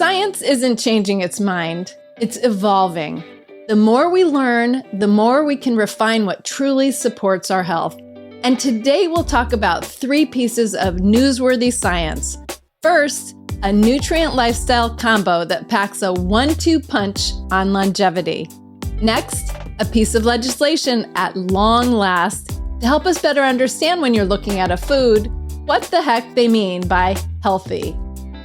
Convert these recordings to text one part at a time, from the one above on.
Science isn't changing its mind, it's evolving. The more we learn, the more we can refine what truly supports our health. And today we'll talk about 3 pieces of newsworthy science. First, a nutrient lifestyle combo that packs a 1-2 punch on longevity. Next, a piece of legislation at long last to help us better understand when you're looking at a food, what the heck they mean by healthy.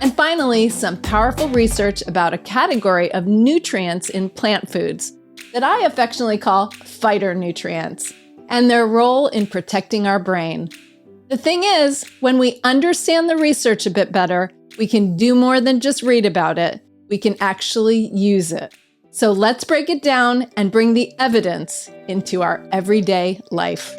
And finally, some powerful research about a category of nutrients in plant foods that I affectionately call phytonutrients, and their role in protecting our brain. The thing is, when we understand the research a bit better, we can do more than just read about it. We can actually use it. So let's break it down and bring the evidence into our everyday life.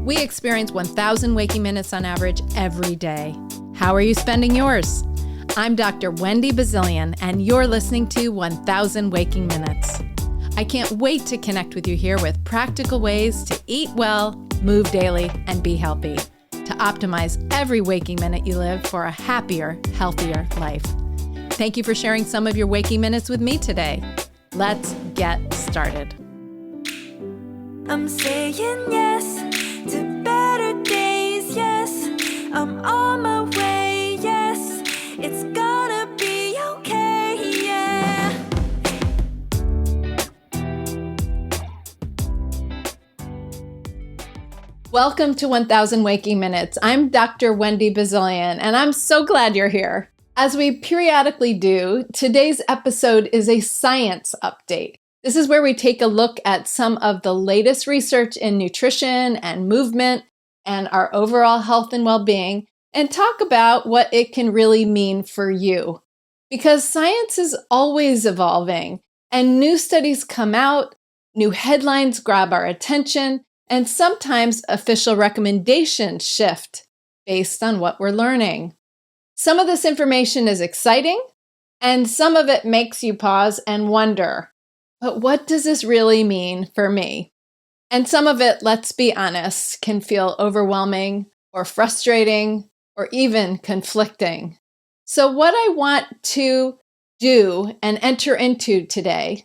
We experience 1,000 waking minutes on average every day. How are you spending yours? I'm Dr. Wendy Bazilian, and you're listening to 1,000 Waking Minutes. I can't wait to connect with you here with practical ways to eat well, move daily, and be healthy, to optimize every waking minute you live for a happier, healthier life. Thank you for sharing some of your waking minutes with me today. Let's get started. I'm saying yes to better days, yes. I'm on my way, yes. It's gonna be okay, yeah. Welcome to 1,000 Waking Minutes. I'm Dr. Wendy Bazilian, and I'm so glad you're here. As we periodically do, today's episode is a science update. This is where we take a look at some of the latest research in nutrition and movement and our overall health and well-being, and talk about what it can really mean for you. Because science is always evolving, and new studies come out, new headlines grab our attention, and sometimes official recommendations shift based on what we're learning. Some of this information is exciting, and some of it makes you pause and wonder, but what does this really mean for me? And some of it, let's be honest, can feel overwhelming or frustrating or even conflicting. So what I want to do and enter into today,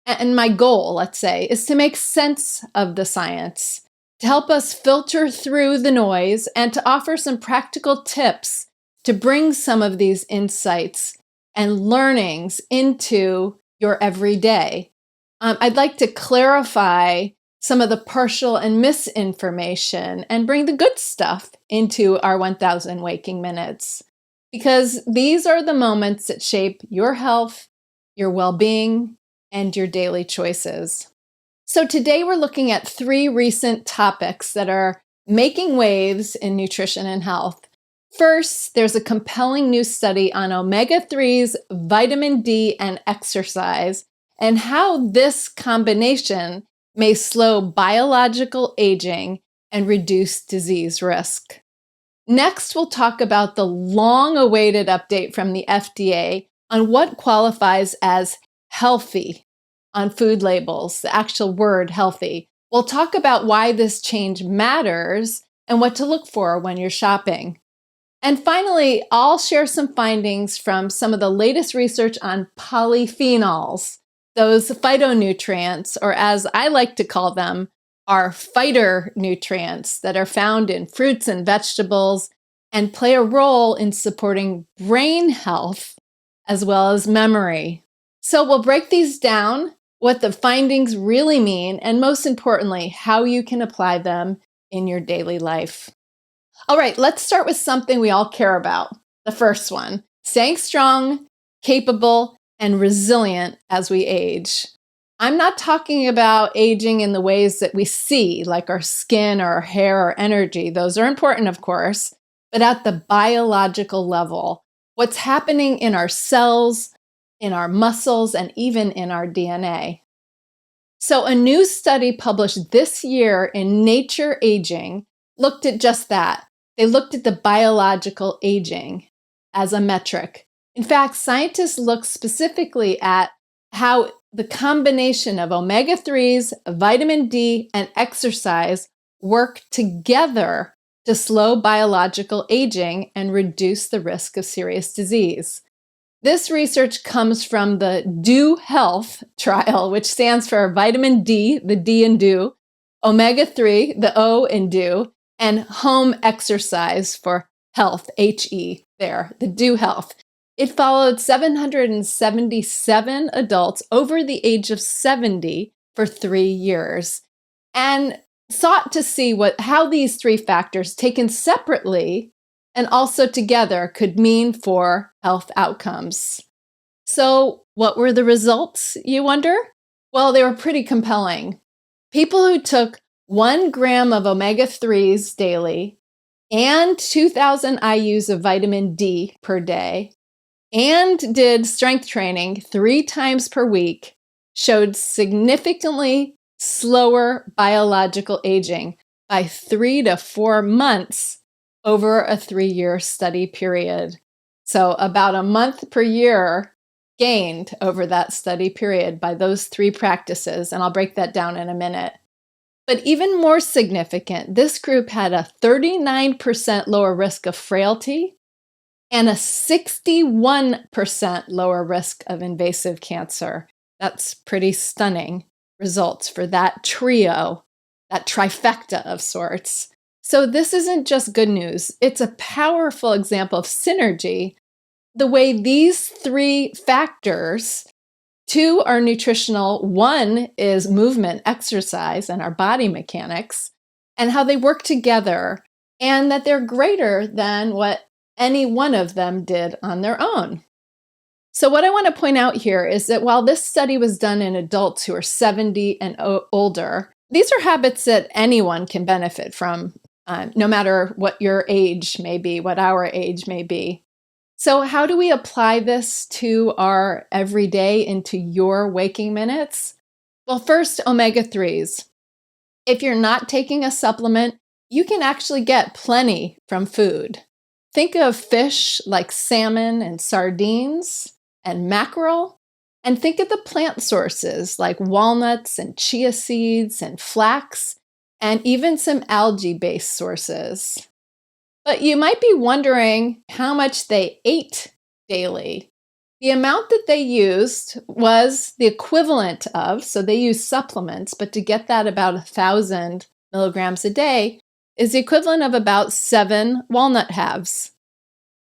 and my goal, let's say, is to make sense of the science, to help us filter through the noise and to offer some practical tips to bring some of these insights and learnings into your everyday. I'd like to clarify some of the partial and misinformation and bring the good stuff into our 1,000 Waking Minutes, because these are the moments that shape your health, your well-being, and your daily choices. So today we're looking at 3 recent topics that are making waves in nutrition and health. First, there's a compelling new study on omega-3s, vitamin D, and exercise, and how this combination may slow biological aging and reduce disease risk. Next, we'll talk about the long-awaited update from the FDA on what qualifies as healthy on food labels, the actual word healthy. We'll talk about why this change matters and what to look for when you're shopping. And finally, I'll share some findings from some of the latest research on polyphenols, those phytonutrients, or as I like to call them, are phytonutrients that are found in fruits and vegetables and play a role in supporting brain health as well as memory. So we'll break these down, what the findings really mean, and most importantly, how you can apply them in your daily life. All right, let's start with something we all care about. The first one, staying strong, capable, and resilient as we age. I'm not talking about aging in the ways that we see, like our skin or our hair or energy. Those are important, of course, but at the biological level, what's happening in our cells, in our muscles, and even in our DNA. So a new study published this year in Nature Aging looked at just that. They looked at the biological aging as a metric. In fact, scientists look specifically at how the combination of omega-3s, vitamin D, and exercise work together to slow biological aging and reduce the risk of serious disease. This research comes from the Do Health trial, which stands for vitamin D, the D in do, omega-3, the O in do, and home exercise for health, HE, there, the Do Health. It followed 777 adults over the age of 70 for 3 years and sought to see how these three factors, taken separately and also together, could mean for health outcomes. So, what were the results, you wonder? Well, they were pretty compelling. People who took 1 gram of omega-3s daily and 2,000 IUs of vitamin D per day and did strength training 3 times per week showed significantly slower biological aging by 3 to 4 months over a 3-year study period. So about a month per year gained over that study period by those 3 practices, and I'll break that down in a minute. But even more significant, this group had a 39% lower risk of frailty and a 61% lower risk of invasive cancer. That's pretty stunning results for that trio, that trifecta of sorts. So this isn't just good news. It's a powerful example of synergy. The way these 3 factors, 2 are nutritional, 1 is movement, exercise, and our body mechanics, and how they work together, and that they're greater than what any one of them did on their own. So what I want to point out here is that while this study was done in adults who are 70 and older, these are habits that anyone can benefit from, no matter what your age may be, what our age may be. So how do we apply this to our everyday, into your waking minutes? Well, first, omega-3s. If you're not taking a supplement, you can actually get plenty from food. Think of fish like salmon and sardines and mackerel, and think of the plant sources like walnuts and chia seeds and flax, and even some algae-based sources. But you might be wondering how much they ate daily. The amount that they used was the equivalent of, so they used supplements, but to get that about 1,000 milligrams a day is the equivalent of about 7 walnut halves,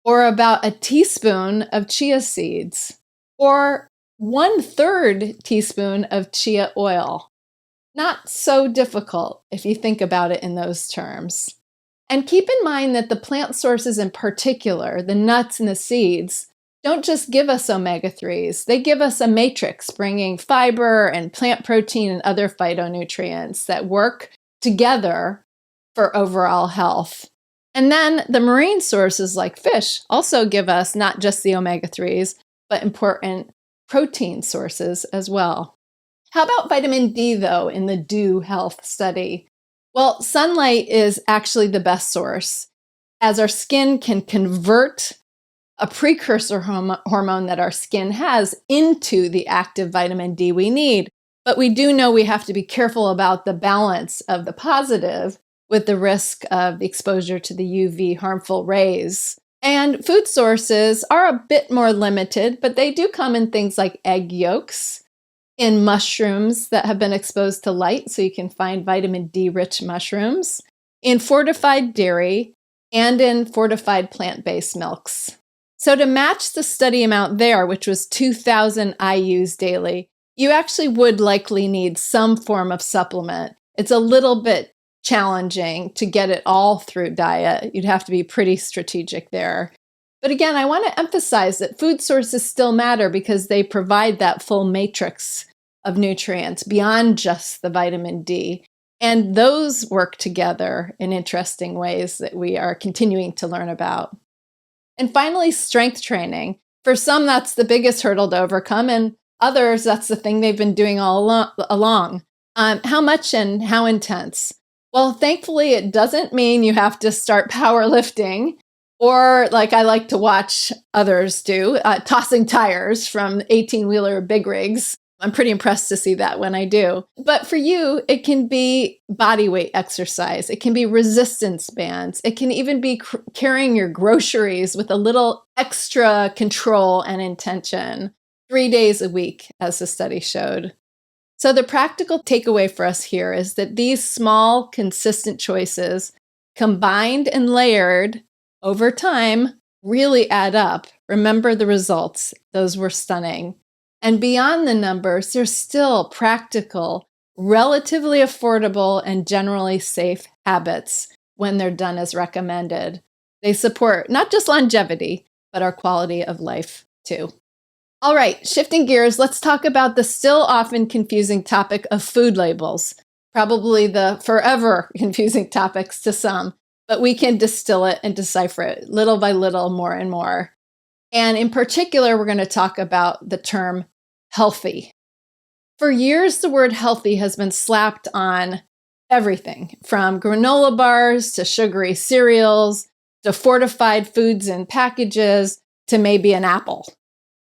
or about a teaspoon of chia seeds, or 1/3 teaspoon of chia oil. Not so difficult if you think about it in those terms. And keep in mind that the plant sources in particular, the nuts and the seeds, don't just give us omega-3s. They give us a matrix bringing fiber and plant protein and other phytonutrients that work together for overall health. And then the marine sources like fish also give us not just the omega-3s, but important protein sources as well. How about vitamin D, though, in the Do Health study? Well, sunlight is actually the best source, as our skin can convert a precursor hormone that our skin has into the active vitamin D we need. But we do know we have to be careful about the balance of the positive with the risk of the exposure to the UV harmful rays. And food sources are a bit more limited, but they do come in things like egg yolks, in mushrooms that have been exposed to light, so you can find vitamin D-rich mushrooms, in fortified dairy, and in fortified plant-based milks. So to match the study amount there, which was 2,000 IUs daily, you actually would likely need some form of supplement. It's a little bit challenging to get it all through diet. You'd have to be pretty strategic there. But again, I want to emphasize that food sources still matter because they provide that full matrix of nutrients beyond just the vitamin D. And those work together in interesting ways that we are continuing to learn about. And finally, strength training. For some, that's the biggest hurdle to overcome, and others, that's the thing they've been doing all along. How much and how intense? Well, thankfully, it doesn't mean you have to start powerlifting, or like I like to watch others do, tossing tires from 18-wheeler big rigs. I'm pretty impressed to see that when I do. But for you, it can be body weight exercise. It can be resistance bands. It can even be carrying your groceries with a little extra control and intention 3 days a week, as the study showed. So the practical takeaway for us here is that these small, consistent choices, combined and layered over time, really add up. Remember the results. Those were stunning. And beyond the numbers, there's still practical, relatively affordable, and generally safe habits when they're done as recommended. They support not just longevity, but our quality of life too. All right, shifting gears, let's talk about the still often confusing topic of food labels. Probably the forever confusing topics to some, but we can distill it and decipher it little by little, more and more. And in particular, we're going to talk about the term healthy. For years, the word healthy has been slapped on everything from granola bars to sugary cereals to fortified foods in packages to maybe an apple.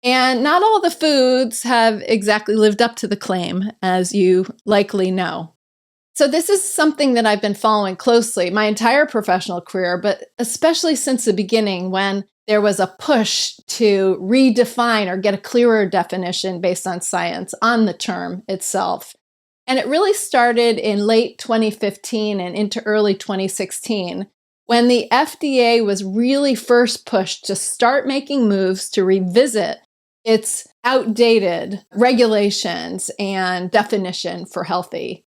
And not all the foods have exactly lived up to the claim, as you likely know. So this is something that I've been following closely my entire professional career, but especially since the beginning when there was a push to redefine or get a clearer definition based on science on the term itself. And it really started in late 2015 and into early 2016 when the FDA was really first pushed to start making moves to revisit its outdated regulations and definition for healthy.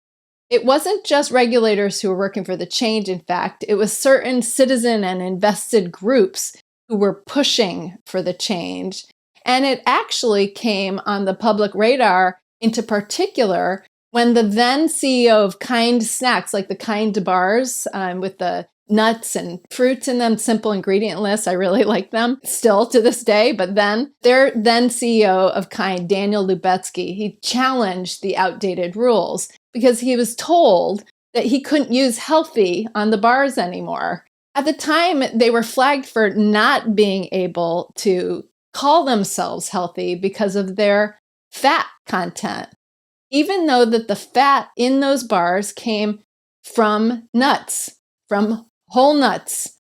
It wasn't just regulators who were working for the change, in fact, it was certain citizen and invested groups who were pushing for the change. And it actually came on the public radar into particular when the then CEO of Kind Snacks, like the Kind bars with the nuts and fruits in them, simple ingredient lists. I really like them still to this day. But then their then CEO of Kind, Daniel Lubetzky, he challenged the outdated rules because he was told that he couldn't use healthy on the bars anymore. At the time, they were flagged for not being able to call themselves healthy because of their fat content, even though that the fat in those bars came from nuts, from whole nuts.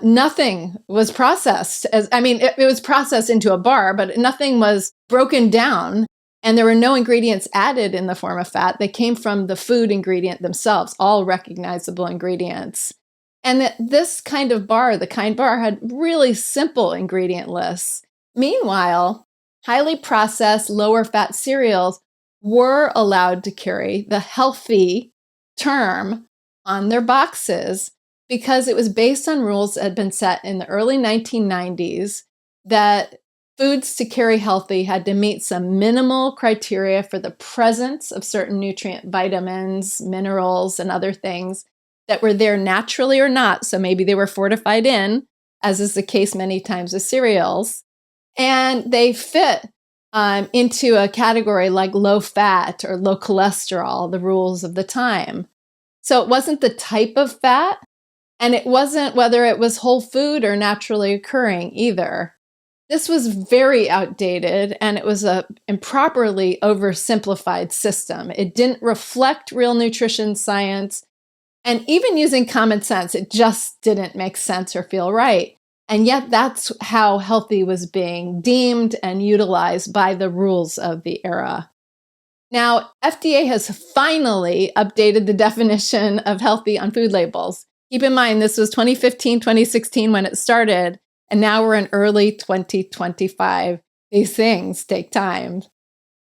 Nothing was processed it was processed into a bar, but nothing was broken down. And there were no ingredients added in the form of fat. They came from the food ingredient themselves, all recognizable ingredients. And that this kind of bar, the Kind bar, had really simple ingredient lists. Meanwhile, highly processed, lower fat cereals were allowed to carry the healthy term on their boxes because it was based on rules that had been set in the early 1990s that foods to carry healthy had to meet some minimal criteria for the presence of certain nutrient vitamins, minerals, and other things that were there naturally or not. So maybe they were fortified in, as is the case many times with cereals. And they fit into a category like low fat or low cholesterol, the rules of the time. So it wasn't the type of fat, and it wasn't whether it was whole food or naturally occurring either. This was very outdated, and it was a improperly oversimplified system. It didn't reflect real nutrition science, and even using common sense, it just didn't make sense or feel right. And yet that's how healthy was being deemed and utilized by the rules of the era. Now, FDA has finally updated the definition of healthy on food labels. Keep in mind, this was 2015, 2016 when it started, and now we're in early 2025. These things take time.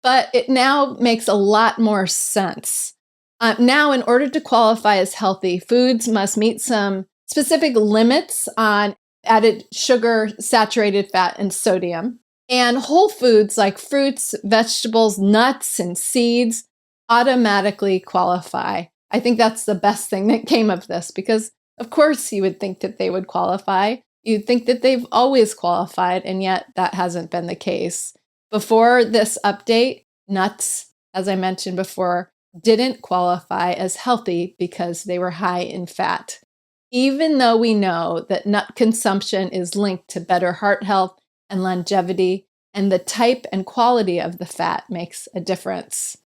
But it now makes a lot more sense. Now, in order to qualify as healthy, foods must meet some specific limits on added sugar, saturated fat, and sodium. And whole foods like fruits, vegetables, nuts, and seeds automatically qualify. I think that's the best thing that came of this because, of course, you would think that they would qualify. You'd think that they've always qualified, and yet that hasn't been the case. Before this update, nuts, as I mentioned before, didn't qualify as healthy because they were high in fat. Even though we know that nut consumption is linked to better heart health and longevity, and the type and quality of the fat makes a difference.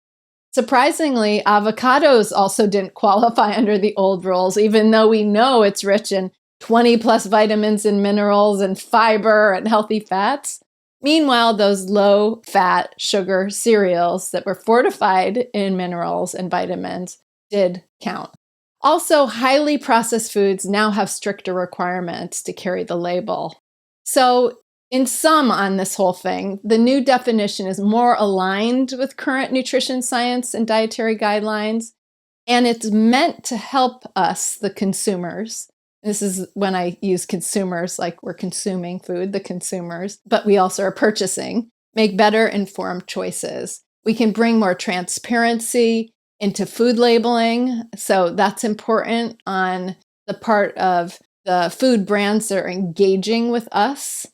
Surprisingly, avocados also didn't qualify under the old rules, even though we know it's rich in 20 plus vitamins and minerals and fiber and healthy fats. Meanwhile, those low-fat sugar cereals that were fortified in minerals and vitamins did count. Also, highly processed foods now have stricter requirements to carry the label. So, in sum on this whole thing, the new definition is more aligned with current nutrition science and dietary guidelines, and it's meant to help us, the consumers. This is when I use consumers, like we're consuming food, the consumers, but we also are purchasing, make better informed choices. We can bring more transparency into food labeling, so that's important on the part of the food brands that are engaging with us.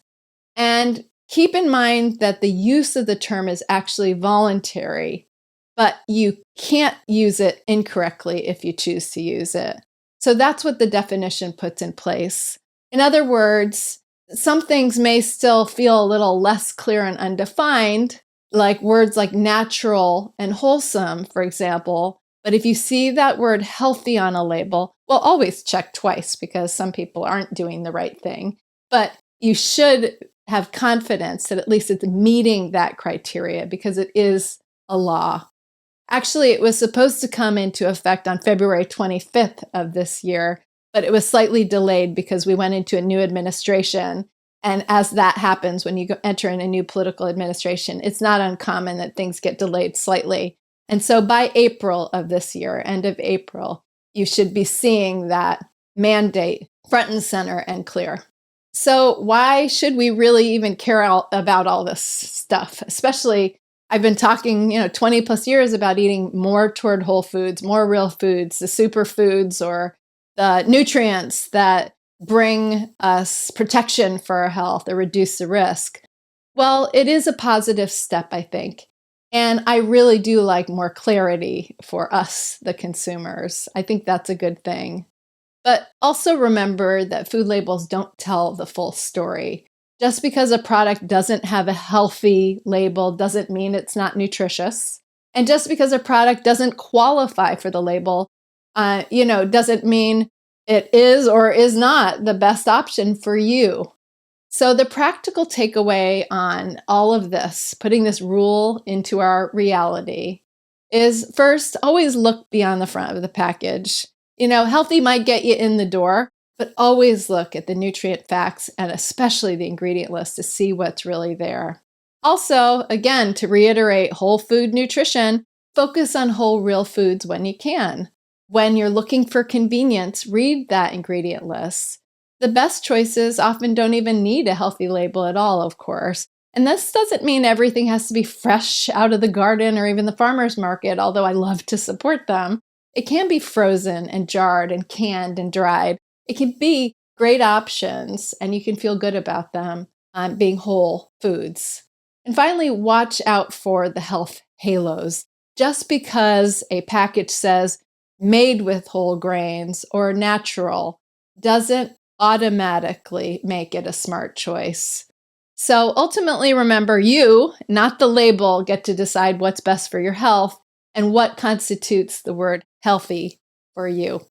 And keep in mind that the use of the term is actually voluntary, but you can't use it incorrectly if you choose to use it. So that's what the definition puts in place. In other words, some things may still feel a little less clear and undefined, like words like natural and wholesome, for example. But if you see that word healthy on a label, well, always check twice because some people aren't doing the right thing. But you should have confidence that at least it's meeting that criteria because it is a law. Actually, it was supposed to come into effect on February 25th of this year, but it was slightly delayed because we went into a new administration. And as that happens, when you enter in a new political administration, it's not uncommon that things get delayed slightly. And so by April of this year, end of April, you should be seeing that mandate front and center and clear. So why should we really even care about all this stuff? Especially, I've been talking, 20 plus years about eating more toward whole foods, more real foods, the superfoods or the nutrients that bring us protection for our health or reduce the risk. Well, it is a positive step, I think. And I really do like more clarity for us, the consumers. I think that's a good thing. But also remember that food labels don't tell the full story. Just because a product doesn't have a healthy label doesn't mean it's not nutritious. And just because a product doesn't qualify for the label, doesn't mean it is or is not the best option for you. So the practical takeaway on all of this, putting this rule into our reality, is first, always look beyond the front of the package. Healthy might get you in the door, but always look at the nutrient facts and especially the ingredient list to see what's really there. Also, again, to reiterate whole food nutrition, focus on whole real foods when you can. When you're looking for convenience, read that ingredient list. The best choices often don't even need a healthy label at all, of course. And this doesn't mean everything has to be fresh out of the garden or even the farmer's market, although I love to support them. It can be frozen and jarred and canned and dried. It can be great options, and you can feel good about them being whole foods. And finally, watch out for the health halos. Just because a package says made with whole grains or natural doesn't automatically make it a smart choice. So ultimately, remember, you, not the label, get to decide what's best for your health and what constitutes the word healthy for you.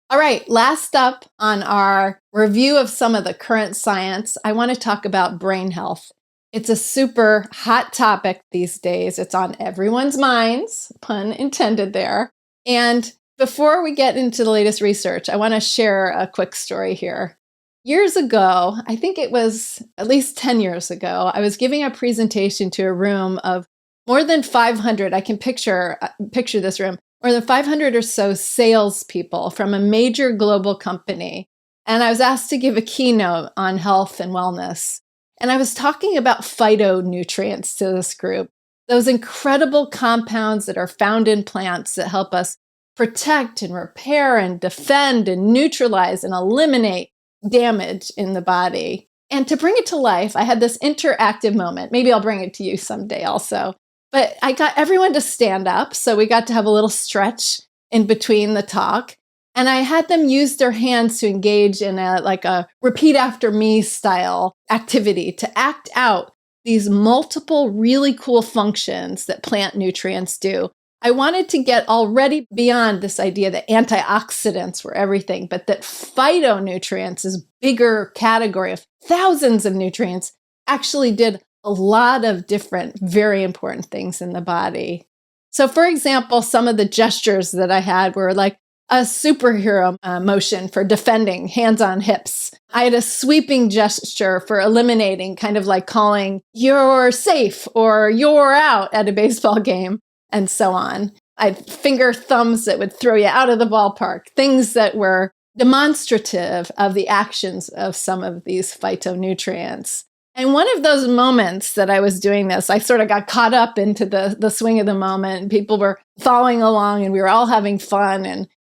All right, last up on our review of some of the current science, I want to talk about brain health. It's a super hot topic these days. It's on everyone's minds, pun intended there. And before we get into the latest research, I want to share a quick story here. Years ago, I think it was at least 10 years ago, I was giving a presentation to a room of more than 500, I can picture this room, more than 500 or so salespeople from a major global company. And I was asked to give a keynote on health and wellness. And I was talking about phytonutrients to this group, those incredible compounds that are found in plants that help us protect and repair and defend and neutralize and eliminate damage in the body. And to bring it to life, I had this interactive moment. Maybe I'll bring it to you someday also. But I got everyone to stand up, so we got to have a little stretch in between the talk. And I had them use their hands to engage in a repeat after me style activity to act out these multiple really cool functions that plant nutrients do. I wanted to get already beyond this idea that antioxidants were everything, but that phytonutrients, this bigger category of thousands of nutrients, actually did a lot of different, very important things in the body. So, for example, some of the gestures that I had were like a superhero motion for defending, hands on hips. I had a sweeping gesture for eliminating, kind of like calling, "You're safe" or "You're out" at a baseball game, and so on. I had finger thumbs that would throw you out of the ballpark, things that were demonstrative of the actions of some of these phytonutrients. And one of those moments that I was doing this, I sort of got caught up into the swing of the moment, and people were following along and we were all having fun,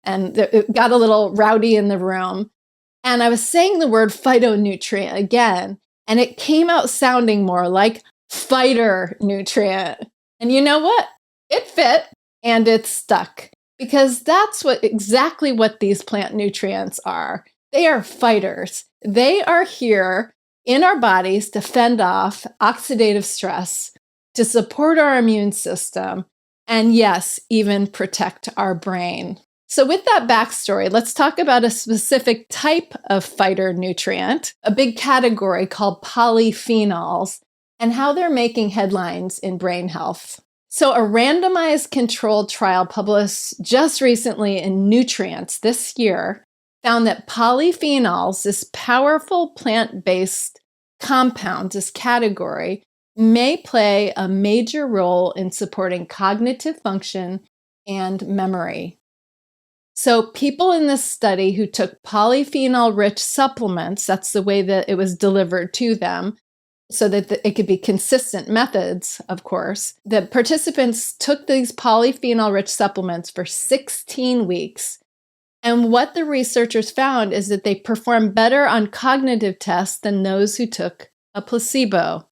and it got a little rowdy in the room. And I was saying the word phytonutrient again, and it came out sounding more like fighter nutrient. And you know what? It fit and it stuck, because that's exactly what these plant nutrients are. They are fighters. They are here in our bodies to fend off oxidative stress, to support our immune system, and yes, even protect our brain. So with that backstory, let's talk about a specific type of phytonutrient, a big category called polyphenols, and how they're making headlines in brain health. So a randomized controlled trial published just recently in Nutrients this year found that polyphenols, this powerful plant-based compound, this category, may play a major role in supporting cognitive function and memory. So people in this study who took polyphenol-rich supplements, that's the way that it was delivered to them, so that it could be consistent methods, of course. The participants took these polyphenol-rich supplements for 16 weeks. And what the researchers found is that they performed better on cognitive tests than those who took a placebo.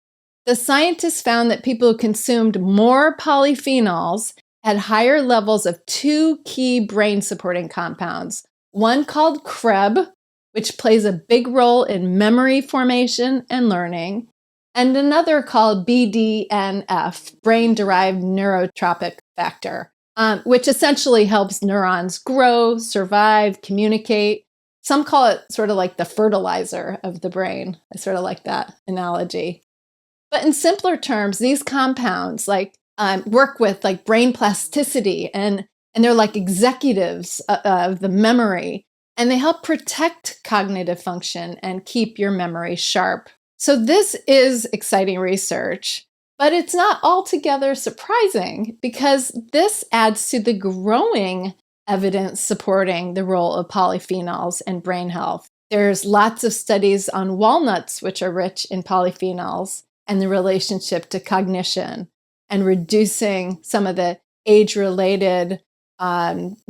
The scientists found that people who consumed more polyphenols had higher levels of two key brain-supporting compounds, one called CREB, which plays a big role in memory formation and learning, and another called BDNF, brain-derived neurotrophic factor, which essentially helps neurons grow, survive, communicate. Some call it sort of like the fertilizer of the brain. I sort of like that analogy. But in simpler terms, these compounds work with like brain plasticity, and they're like executives of the memory, and they help protect cognitive function and keep your memory sharp. So this is exciting research. But it's not altogether surprising, because this adds to the growing evidence supporting the role of polyphenols in brain health. There's lots of studies on walnuts, which are rich in polyphenols, and the relationship to cognition and reducing some of the age-related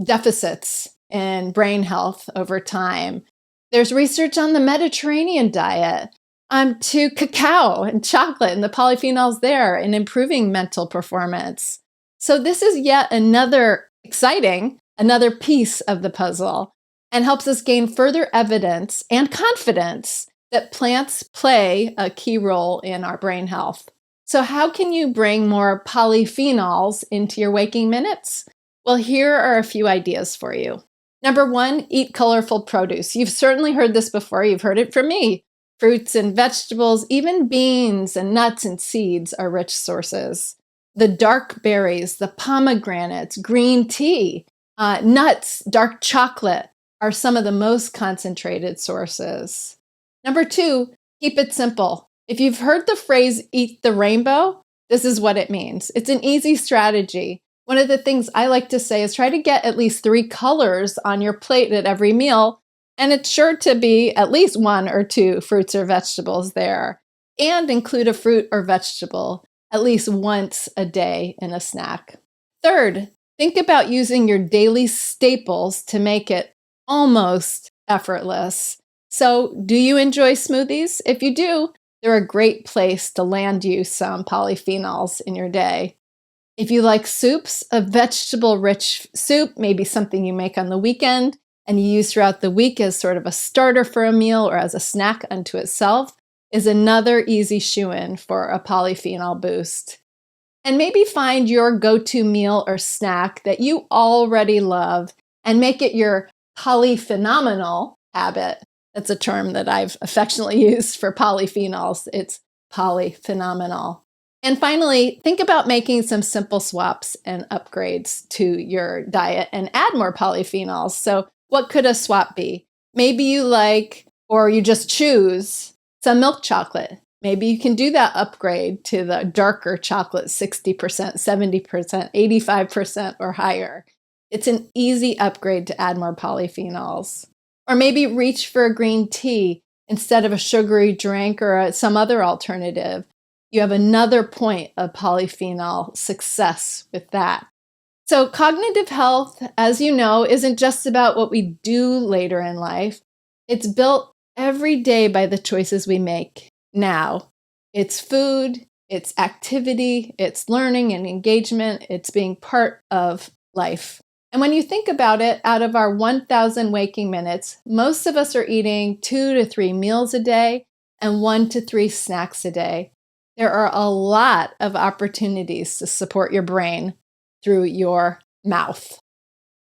deficits in brain health over time. There's research on the Mediterranean diet, to cacao and chocolate and the polyphenols there in improving mental performance. So this is yet another piece of the puzzle, and helps us gain further evidence and confidence that plants play a key role in our brain health. So how can you bring more polyphenols into your waking minutes? Well, here are a few ideas for you. Number one, eat colorful produce. You've certainly heard this before. You've heard it from me. Fruits and vegetables, even beans and nuts and seeds are rich sources. The dark berries, the pomegranates, green tea, nuts, dark chocolate are some of the most concentrated sources. Number two, keep it simple. If you've heard the phrase "eat the rainbow," this is what it means. It's an easy strategy. One of the things I like to say is try to get at least 3 colors on your plate at every meal. And it's sure to be at least 1 or 2 fruits or vegetables there. And include a fruit or vegetable at least once a day in a snack. Third, think about using your daily staples to make it almost effortless. So, do you enjoy smoothies? If you do, they're a great place to land you some polyphenols in your day. If you like soups, a vegetable-rich soup may be something you make on the weekend and you use throughout the week as sort of a starter for a meal or as a snack unto itself. is another easy shoo-in for a polyphenol boost. And maybe find your go-to meal or snack that you already love and make it your polyphenomenal habit. That's a term that I've affectionately used for polyphenols. It's polyphenomenal. And finally, think about making some simple swaps and upgrades to your diet and add more polyphenols. So what could a swap be? Maybe you like, or you just choose, some milk chocolate. Maybe you can do that upgrade to the darker chocolate, 60%, 70%, 85% or higher. It's an easy upgrade to add more polyphenols. Or maybe reach for a green tea instead of a sugary drink or some other alternative. You have another point of polyphenol success with that. So cognitive health, as you know, isn't just about what we do later in life. It's built every day by the choices we make now. It's food, it's activity, it's learning and engagement, it's being part of life. And when you think about it, out of our 1,000 waking minutes, most of us are eating 2 to 3 meals a day and 1 to 3 snacks a day. There are a lot of opportunities to support your brain through your mouth.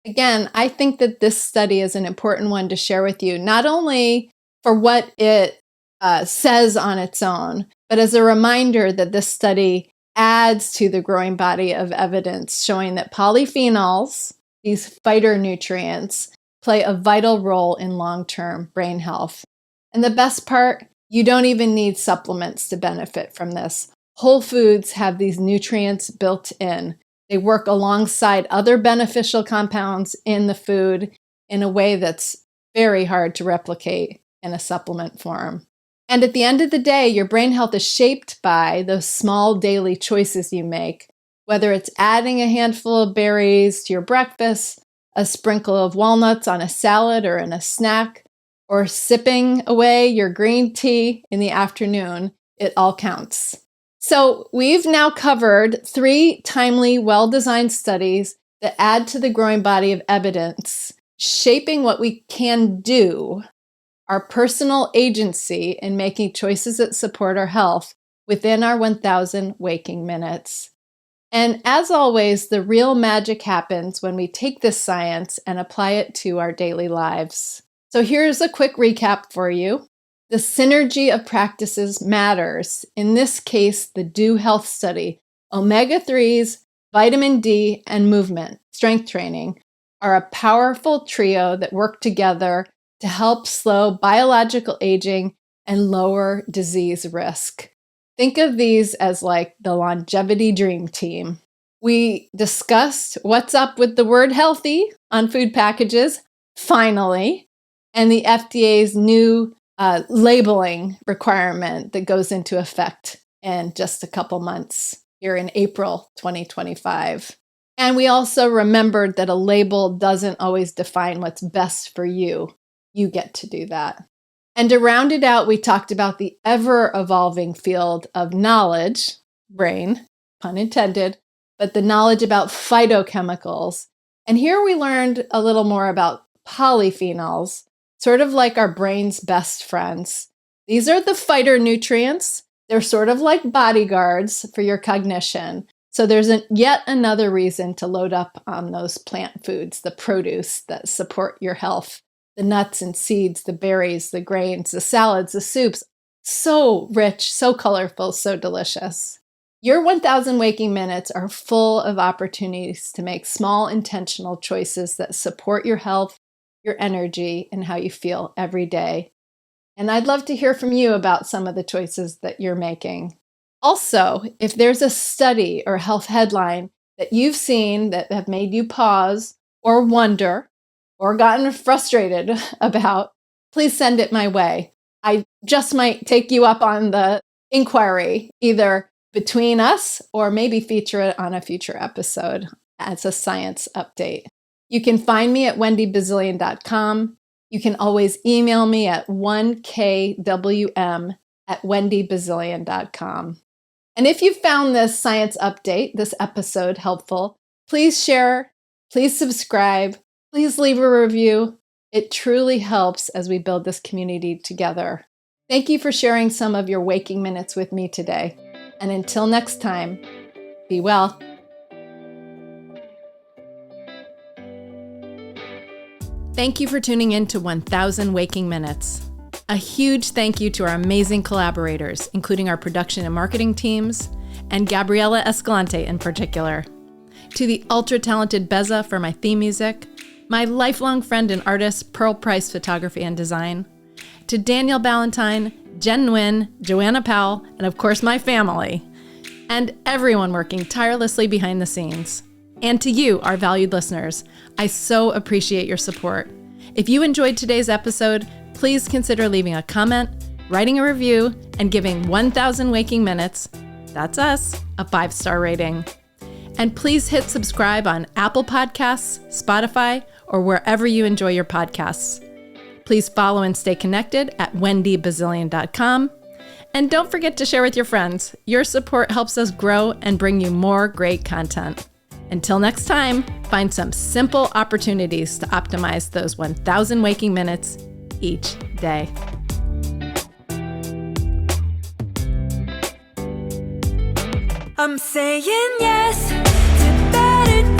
Again, I think that this study is an important one to share with you, not only for what it says on its own, but as a reminder that this study adds to the growing body of evidence showing that polyphenols, these phytonutrients, play a vital role in long-term brain health. And the best part, you don't even need supplements to benefit from this. Whole foods have these nutrients built in. They work alongside other beneficial compounds in the food in a way that's very hard to replicate in a supplement form. And at the end of the day, your brain health is shaped by those small daily choices you make, whether it's adding a handful of berries to your breakfast, a sprinkle of walnuts on a salad or in a snack, or sipping away your green tea in the afternoon. It all counts. So we've now covered 3 timely, well-designed studies that add to the growing body of evidence, shaping what we can do, our personal agency in making choices that support our health within our 1,000 waking minutes. And as always, the real magic happens when we take this science and apply it to our daily lives. So here's a quick recap for you. The synergy of practices matters. In this case, the Do Health study, omega-3s, vitamin D, and movement, strength training, are a powerful trio that work together to help slow biological aging and lower disease risk. Think of these as like the longevity dream team. We discussed what's up with the word healthy on food packages, finally, and the FDA's new labeling requirement that goes into effect in just a couple months here in April 2025. And we also remembered that a label doesn't always define what's best for you. You get to do that. And to round it out, we talked about the ever-evolving field of knowledge, brain, pun intended, but the knowledge about phytochemicals. And here we learned a little more about polyphenols, sort of like our brain's best friends. These are the phytonutrients. They're sort of like bodyguards for your cognition. So there's yet another reason to load up on those plant foods, the produce that support your health. The nuts and seeds, the berries, the grains, the salads, the soups. So rich, so colorful, so delicious. Your 1,000 waking minutes are full of opportunities to make small intentional choices that support your health, your energy, and how you feel every day. And I'd love to hear from you about some of the choices that you're making. Also, if there's a study or health headline that you've seen that have made you pause or wonder, or gotten frustrated about, please send it my way. I just might take you up on the inquiry, either between us or maybe feature it on a future episode as a science update. You can find me at wendybazilian.com. You can always email me at 1kwm@wendybazilian.com. And if you found this science update, this episode helpful, please share, please subscribe, please leave a review. It truly helps as we build this community together. Thank you for sharing some of your waking minutes with me today. And until next time, be well. Thank you for tuning in to 1000 Waking Minutes. A huge thank you to our amazing collaborators, including our production and marketing teams, and Gabriela Escalante in particular. To the ultra-talented Beza for my theme music, my lifelong friend and artist, Pearl Price Photography and Design, to Daniel Ballantyne, Jen Nguyen, Joanna Powell, and of course my family, and everyone working tirelessly behind the scenes. And to you, our valued listeners, I so appreciate your support. If you enjoyed today's episode, please consider leaving a comment, writing a review, and giving 1000 Waking Minutes, that's us, a 5-star rating. And please hit subscribe on Apple Podcasts, Spotify, or wherever you enjoy your podcasts. Please follow and stay connected at wendybazilian.com. And don't forget to share with your friends. Your support helps us grow and bring you more great content. Until next time, find some simple opportunities to optimize those 1000 waking minutes each day. I'm saying yes to better